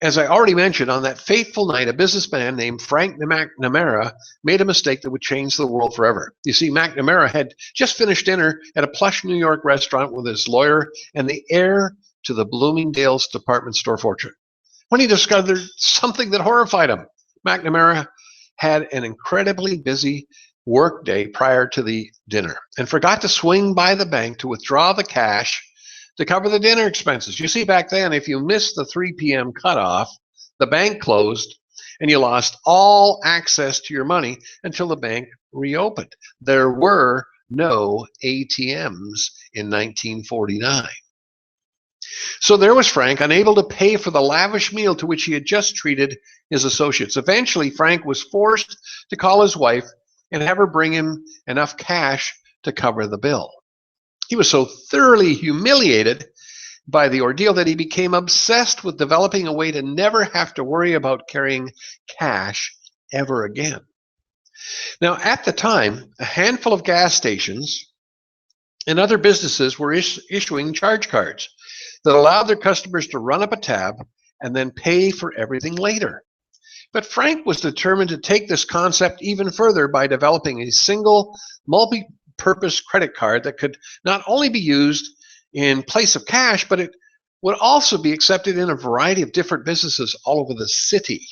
As I already mentioned, on that fateful night, a businessman named Frank McNamara made a mistake that would change the world forever. You see, McNamara had just finished dinner at a plush New York restaurant with his lawyer and the heir to the Bloomingdale's department store fortune, when he discovered something that horrified him. McNamara had an incredibly busy work day prior to the dinner and forgot to swing by the bank to withdraw the cash to cover the dinner expenses. You see, back then, if you missed the 3 p.m. cutoff, the bank closed and you lost all access to your money until the bank reopened. There were no ATMs in 1949. So there was Frank, unable to pay for the lavish meal to which he had just treated his associates. Eventually, Frank was forced to call his wife and have her bring him enough cash to cover the bill. He was so thoroughly humiliated by the ordeal that he became obsessed with developing a way to never have to worry about carrying cash ever again. Now, at the time, a handful of gas stations and other businesses were issuing charge cards that allowed their customers to run up a tab and then pay for everything later. But Frank was determined to take this concept even further by developing a single multi-purpose credit card that could not only be used in place of cash, but it would also be accepted in a variety of different businesses all over the city.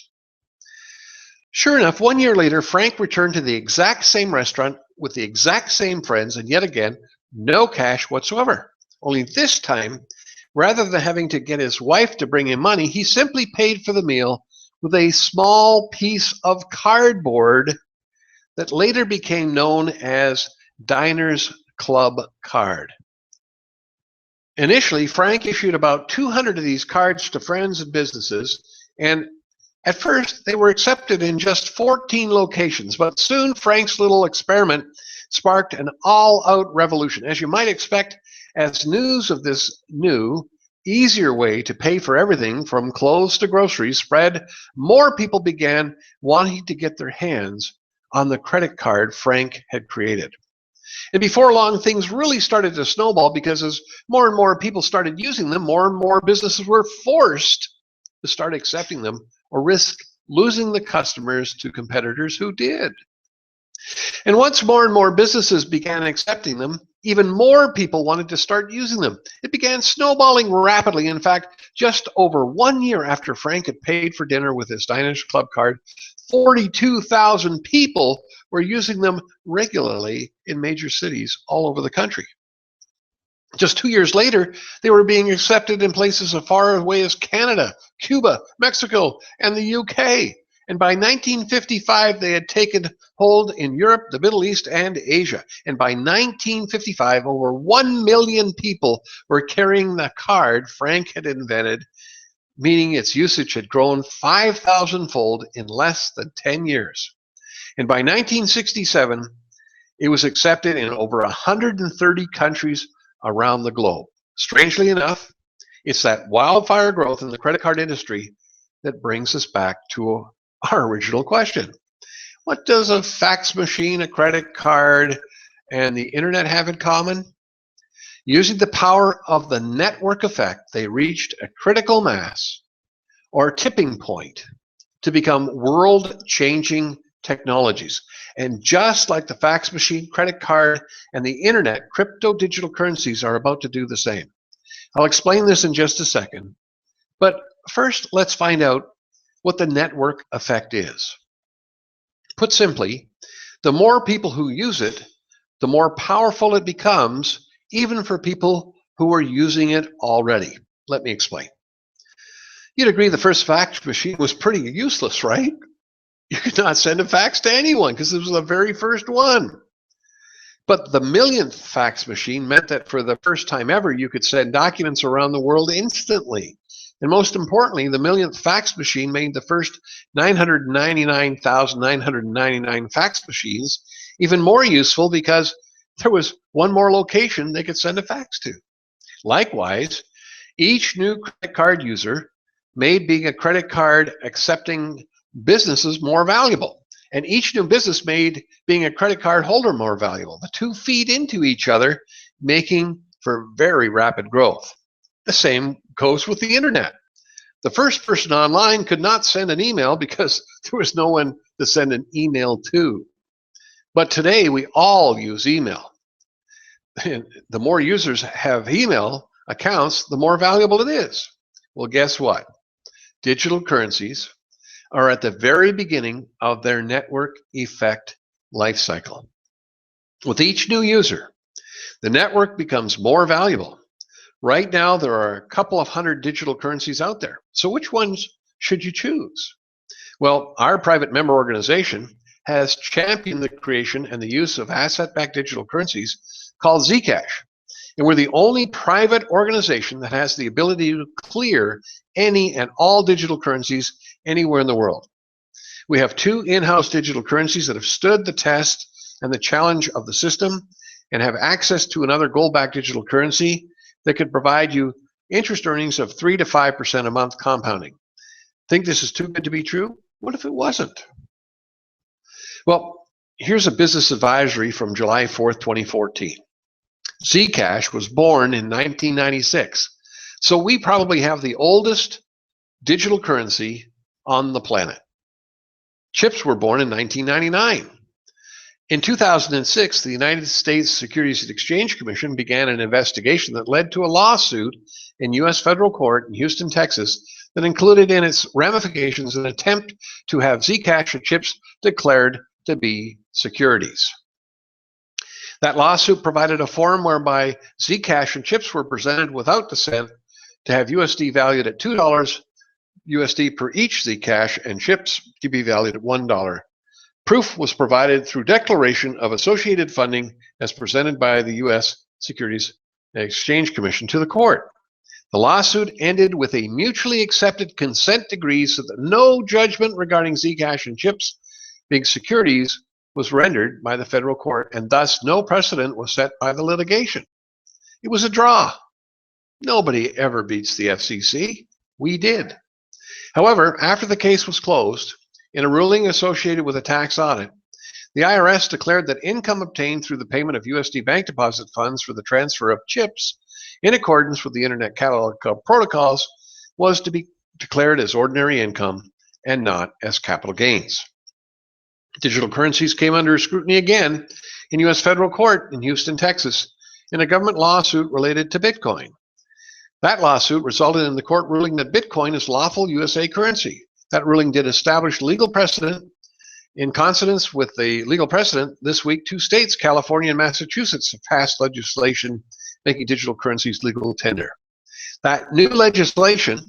Sure enough, 1 year later, Frank returned to the exact same restaurant with the exact same friends, and yet again, no cash whatsoever. Only this time, rather than having to get his wife to bring him money, he simply paid for the meal with a small piece of cardboard that later became known as Diners Club card. Initially, Frank issued about 200 of these cards to friends and businesses, and at first they were accepted in just 14 locations, but soon Frank's little experiment sparked an all-out revolution. As you might expect, as news of this new, easier way to pay for everything from clothes to groceries spread, more people began wanting to get their hands on the credit card Frank had created. And before long, things really started to snowball, because as more and more people started using them, more and more businesses were forced to start accepting them or risk losing the customers to competitors who did. And once more and more businesses began accepting them, even more people wanted to start using them. It began snowballing rapidly. In fact, just over 1 year after Frank had paid for dinner with his Diners Club card, 42,000 people were using them regularly in major cities all over the country. Just 2 years later, they were being accepted in places as far away as Canada, Cuba, Mexico, and the UK. And by 1955, they had taken hold in Europe, the Middle East, and Asia. And by 1955, over 1 million people were carrying the card Frank had invented, meaning its usage had grown 5,000-fold in less than 10 years. And by 1967, it was accepted in over 130 countries around the globe. Strangely enough, it's that wildfire growth in the credit card industry that brings us back to our original question. What does a fax machine, a credit card, and the internet have in common? Using the power of the network effect, they reached a critical mass or tipping point to become world-changing technologies. And just like the fax machine, credit card, and the internet, crypto digital currencies are about to do the same. I'll explain this in just a second. But first, let's find out what the network effect is. Put simply, the more people who use it, the more powerful it becomes, even for people who are using it already. Let me explain. You'd agree the first fax machine was pretty useless, right? You could not send a fax to anyone because it was the very first one. But the millionth fax machine meant that for the first time ever, you could send documents around the world instantly. And most importantly, the millionth fax machine made the first 999,999 fax machines even more useful because there was one more location they could send a fax to. Likewise, each new credit card user made being a credit card accepting businesses more valuable. And each new business made being a credit card holder more valuable. The two feed into each other, making for very rapid growth. The same goes with the internet. The first person online could not send an email because there was no one to send an email to. But today we all use email. And the more users have email accounts, the more valuable it is. Well, guess what? Digital currencies are at the very beginning of their network effect life cycle. With each new user, the network becomes more valuable. Right now, there are a couple of hundred digital currencies out there. So which ones should you choose? Well, our private member organization has championed the creation and the use of asset-backed digital currencies called Zcash. And we're the only private organization that has the ability to clear any and all digital currencies anywhere in the world. We have 2 in-house digital currencies that have stood the test and the challenge of the system and have access to another gold-backed digital currency that could provide you interest earnings of 3 to 5% a month compounding. Think this is too good to be true? What if it wasn't? Well, here's a business advisory from July 4th, 2014. Zcash was born in 1996, so we probably have the oldest digital currency on the planet. Chips were born in 1999. In 2006, the United States Securities and Exchange Commission began an investigation that led to a lawsuit in U.S. federal court in Houston, Texas, that included in its ramifications an attempt to have Zcash and chips declared to be securities. That lawsuit provided a forum whereby Zcash and chips were presented without dissent to have USD valued at $2 USD per each Zcash and chips to be valued at $1. Proof was provided through declaration of associated funding as presented by the U.S. Securities and Exchange Commission to the court. The lawsuit ended with a mutually accepted consent decree so that no judgment regarding Zcash and chips being securities was rendered by the federal court, and thus no precedent was set by the litigation. It was a draw. Nobody ever beats the FCC. We did. However, after the case was closed, in a ruling associated with a tax audit, the IRS declared that income obtained through the payment of USD bank deposit funds for the transfer of chips in accordance with the Internet Catalog protocols was to be declared as ordinary income and not as capital gains. Digital currencies came under scrutiny again in U.S. federal court in Houston, Texas, in a government lawsuit related to Bitcoin. That lawsuit resulted in the court ruling that Bitcoin is lawful USA currency. That ruling did establish legal precedent. In consonance with the legal precedent, this week 2 states, California and Massachusetts, have passed legislation making digital currencies legal tender. That new legislation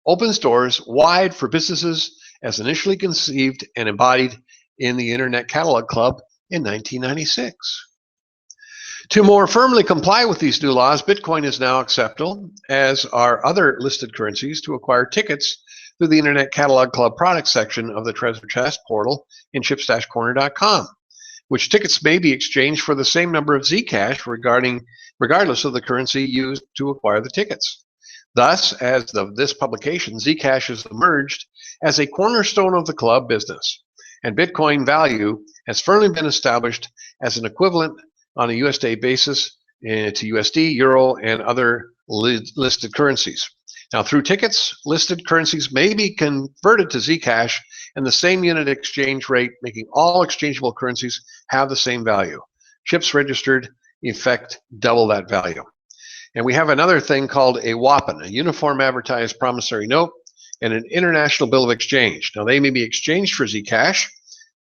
opens doors wide for businesses as initially conceived and embodied in the Internet Catalog Club in 1996. To more firmly comply with these new laws, Bitcoin is now acceptable, as are other listed currencies, to acquire tickets through the Internet Catalog Club product section of the Treasure Chest portal in chips-corner.com, which tickets may be exchanged for the same number of Zcash regardless of the currency used to acquire the tickets. Thus, as of this publication, Zcash has emerged as a cornerstone of the club business, and Bitcoin value has firmly been established as an equivalent on a USD basis to USD, Euro, and other listed currencies. Now, through tickets, listed currencies may be converted to Zcash and the same unit exchange rate, making all exchangeable currencies have the same value. Chips registered effect double that value. And we have another thing called a WAPN, a Uniform Advertised Promissory Note, and an International Bill of Exchange. Now, they may be exchanged for Zcash,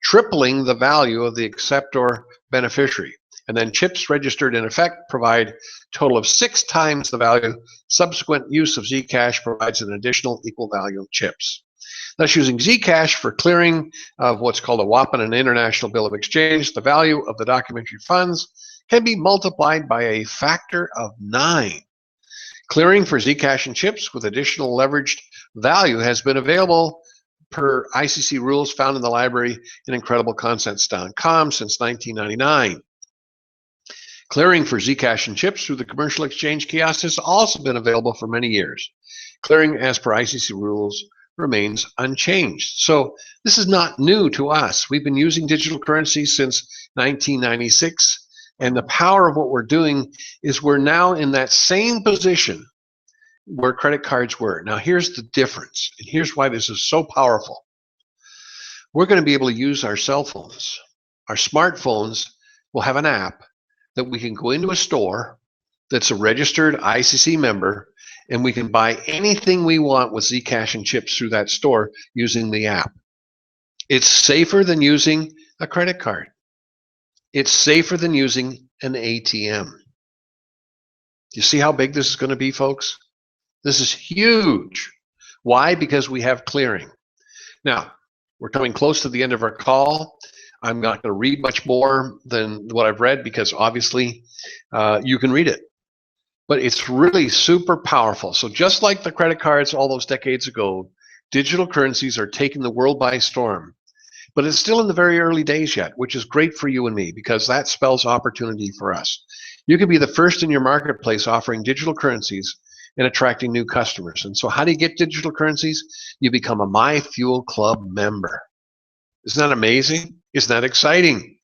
tripling the value of the acceptor beneficiary. And then chips registered in effect provide a total of 6 times the value. Subsequent use of Zcash provides an additional equal value of chips. Thus, using Zcash for clearing of what's called a WAPN, an International Bill of Exchange, the value of the documentary funds can be multiplied by a factor of 9. Clearing for Zcash and chips with additional leveraged value has been available per ICC rules found in the library in IncredibleConcepts.com since 1999. Clearing for Zcash and chips through the commercial exchange kiosk has also been available for many years. Clearing as per ICC rules remains unchanged. So this is not new to us. We've been using digital currency since 1996, and the power of what we're doing is we're now in that same position where credit cards were. Now here's the difference, and here's why this is so powerful. We're going to be able to use our cell phones. Our smartphones will have an app that we can go into a store that's a registered ICC member, and we can buy anything we want with Zcash and chips through that store using the app. It's safer than using a credit card. It's safer than using an ATM. Do you see how big this is going to be, folks? This is huge. Why? Because we have clearing. Now, we're coming close to the end of our call. I'm not going to read much more than what I've read because obviously you can read it. But it's really super powerful. So just like the credit cards all those decades ago, digital currencies are taking the world by storm. But it's still in the very early days yet, which is great for you and me because that spells opportunity for us. You can be the first in your marketplace offering digital currencies and attracting new customers. And so how do you get digital currencies? You become a Myfuelclub member. Isn't that amazing? Isn't that exciting?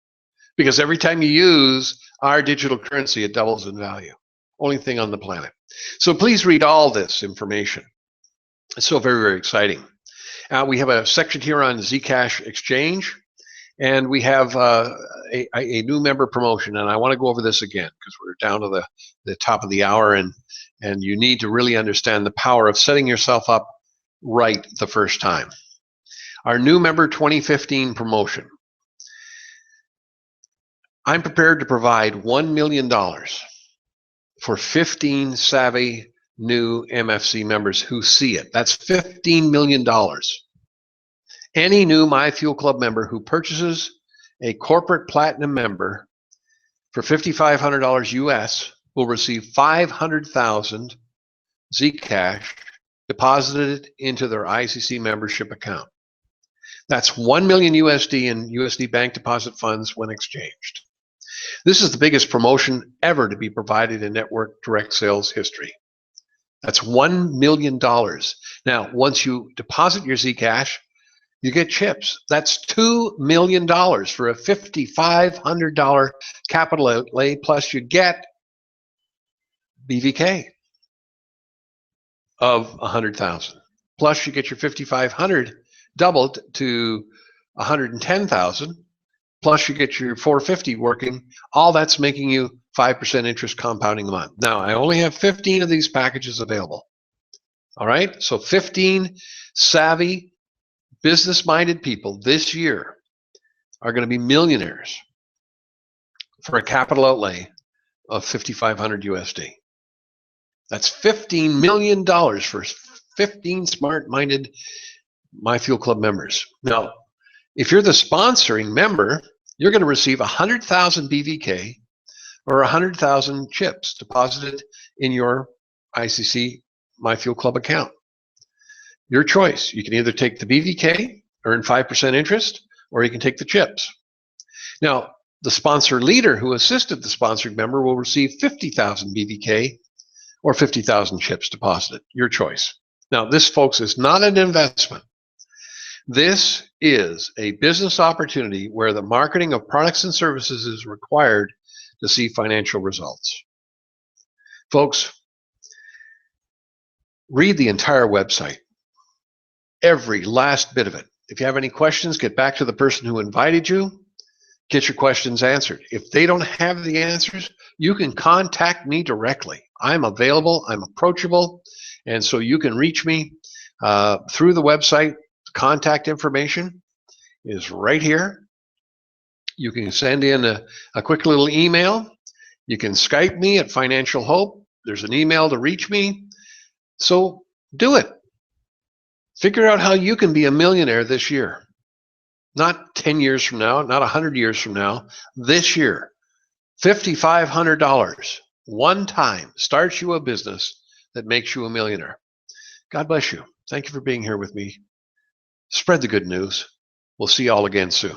Because every time you use our digital currency, it doubles in value. Only thing on the planet. So please read all this information. It's so very, very exciting. We have a section here on Zcash exchange, and we have a new member promotion. And I want to go over this again because we're down to the top of the hour, and you need to really understand the power of setting yourself up right the first time. Our new member 2015 promotion. I'm prepared to provide $1 million for 15 savvy new MFC members who see it. That's $15 million. Any new Myfuelclub member who purchases a corporate platinum member for $5,500 US will receive 500,000 Zcash deposited into their ICC membership account. That's 1 million USD in USD bank deposit funds when exchanged. This is the biggest promotion ever to be provided in network direct sales history. That's $1 million. Now, once you deposit your Zcash, you get chips. That's $2 million for a $5,500 capital outlay, plus you get BVK of 100,000. Plus you get your 5,500 doubled to 110,000. Plus you get your 450 working. All that's making you 5% interest compounding a month. Now, I only have 15 of these packages available. All right, so 15 savvy, business-minded people this year are going to be millionaires for a capital outlay of 5,500 USD. That's $15 million for 15 smart-minded Myfuelclub members. Now, if you're the sponsoring member, you're going to receive 100,000 BVK or 100,000 chips deposited in your ICC Myfuelclub account. Your choice. You can either take the BVK, earn 5% interest, or you can take the chips. Now, the sponsor leader who assisted the sponsored member will receive 50,000 BVK or 50,000 chips deposited. Your choice. Now, this, folks, is not an investment. This is a business opportunity where the marketing of products and services is required to see financial results. Folks, read the entire website, every last bit of it. If you have any questions, get back to the person who invited you. Get your questions answered. If they don't have the answers, you can contact me directly. I'm available, I'm approachable, and so you can reach me through the website. Contact information is right here. You can send in a quick little email. You can Skype me at Financial Hope. There's an email to reach me. So do it. Figure out how you can be a millionaire this year. Not 10 years from now, not 100 years from now, this year. $5,500 one time starts you a business that makes you a millionaire. God bless you. Thank you for being here with me. Spread the good news. We'll see you all again soon.